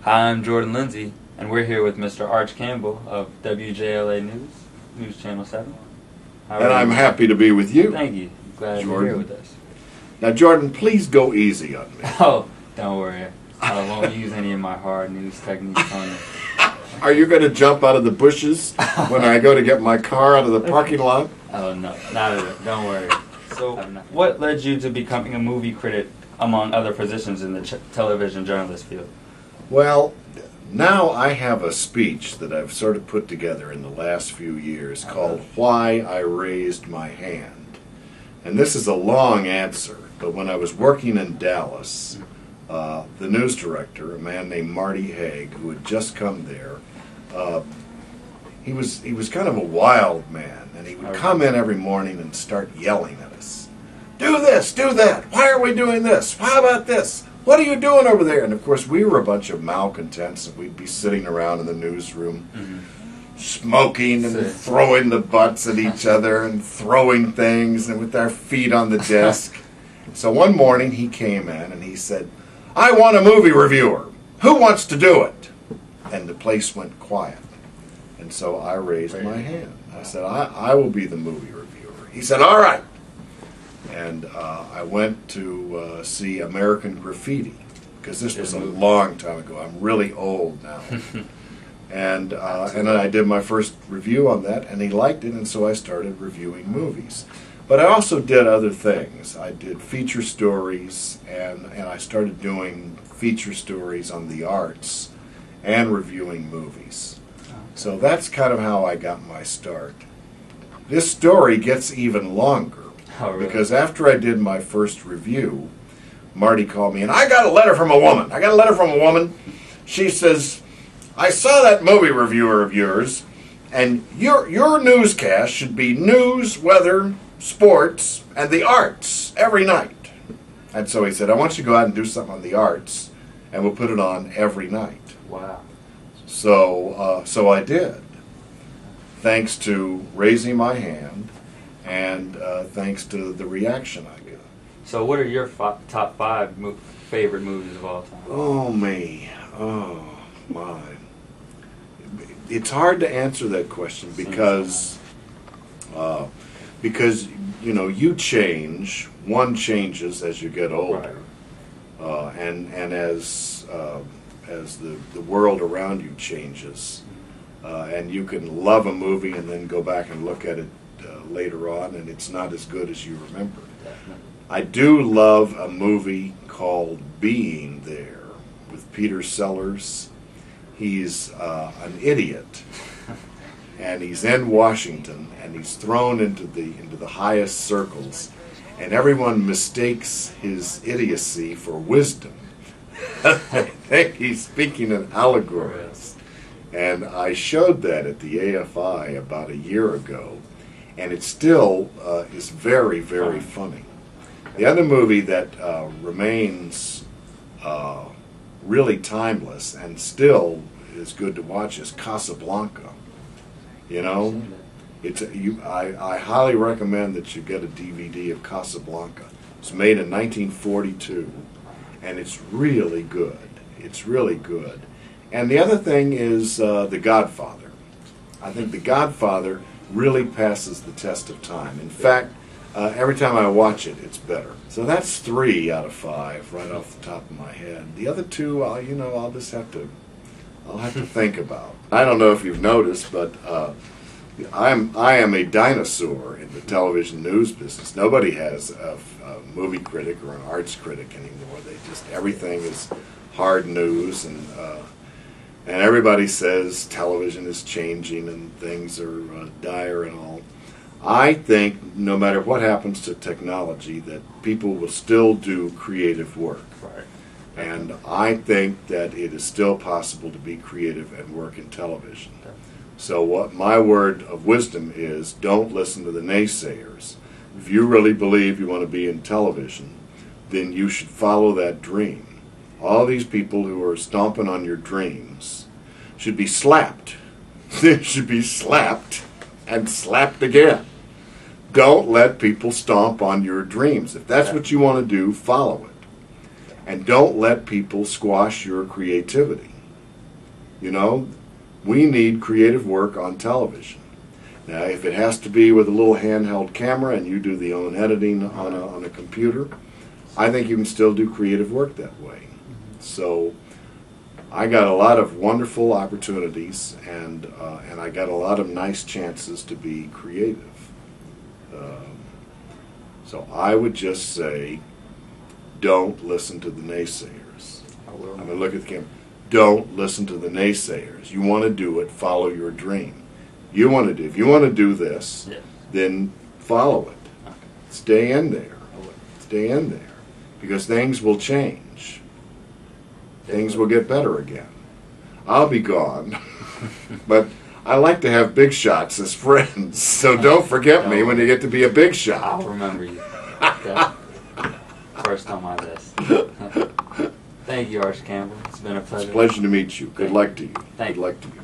Hi, I'm Jordan Lindsay, and we're here with Mr. Arch Campbell of WJLA News Channel 7. And I'm happy to be with you. Thank you. Glad you're here with us. Now, Jordan, please go easy on me. Oh, don't worry. I won't use any of my hard news techniques on you. Are you going to jump out of the bushes when I go to get my car out of the parking lot? Oh, no. Not at it. Don't worry. So, what led you to becoming a movie critic among other positions in the television journalist field? Well, now I have a speech that I've sort of put together in the last few years called Why I Raised My Hand. And this is a long answer, but when I was working in Dallas, the news director, a man named Marty Haig, who had just come there, he was kind of a wild man, and he would come in every morning and start yelling at us. Do this, do that, why are we doing this, how about this, what are you doing over there? And of course we were a bunch of malcontents, and we'd be sitting around in the newsroom smoking and throwing the butts at each other and throwing things and with our feet on the desk. So one morning he came in and he said, I want a movie reviewer. Who wants to do it? And the place went quiet. And so I raised my hand. I said, I will be the movie reviewer. He said, all right. And I went to see American Graffiti, because this was a long time ago. I'm really old now. And then I did my first review on that, and he liked it, and so I started reviewing movies. But I also did other things. I did feature stories, and I started doing feature stories on the arts and reviewing movies. So that's kind of how I got my start. This story gets even longer, because after I did my first review, Marty called me, and I got a letter from a woman. I got a letter from a woman. She says, I saw that movie reviewer of yours, and your newscast should be news, weather, sports, and the arts every night. And so he said, I want you to go out and do something on the arts, and we'll put it on every night. Wow. So I did, thanks to raising my hand, and thanks to the reaction I got. So what are your top 5 favorite movies of all time? Oh, me. Oh, my. It's hard to answer that question because you know, you change. One changes as you get older, and as the world around you changes, and you can love a movie and then go back and look at it later on, and it's not as good as you remember. I do love a movie called Being There with Peter Sellers. He's an idiot, and he's in Washington, and he's thrown into the highest circles, and everyone mistakes his idiocy for wisdom. I think he's speaking in allegories, and I showed that at the AFI about a year ago, and it still is very, very funny. The other movie that remains really timeless and still is good to watch is Casablanca. You know, I highly recommend that you get a DVD of Casablanca. It's made in 1942, and it's really good. It's really good. And the other thing is The Godfather. I think The Godfather really passes the test of time. In fact, every time I watch it, it's better. So that's 3 out of 5 right off the top of my head. The other 2, I'll just have to think about. I don't know if you've noticed, but I am a dinosaur in the television news business. Nobody has a movie critic or an arts critic anymore. Everything is hard news, and everybody says television is changing and things are dire and all. I think no matter what happens to technology, that people will still do creative work. Right. And I think that it is still possible to be creative and work in television. So what my word of wisdom is, don't listen to the naysayers. If you really believe you want to be in television, then you should follow that dream. All these people who are stomping on your dreams should be slapped. They should be slapped and slapped again. Don't let people stomp on your dreams. If that's what you want to do, follow it. And don't let people squash your creativity. You know, we need creative work on television. Now, if it has to be with a little handheld camera and you do the own editing on a computer, I think you can still do creative work that way. So I got a lot of wonderful opportunities, and I got a lot of nice chances to be creative. So I would just say, don't listen to the naysayers. I will. I'm going to look at the camera. Don't listen to the naysayers. You want to do it, follow your dream. If you want to do this, Yes. then follow it. Okay. Stay in there. I will. Stay in there. Because things will change. Things will get better again. I'll be gone. But I like to have big shots as friends, so don't forget me when you get to be a big shot. I'll remember you. Okay. First on my list. Thank you, Arch Campbell. It's been a pleasure. It's a pleasure to meet you. Good luck to you. Thank Good you. luck to you.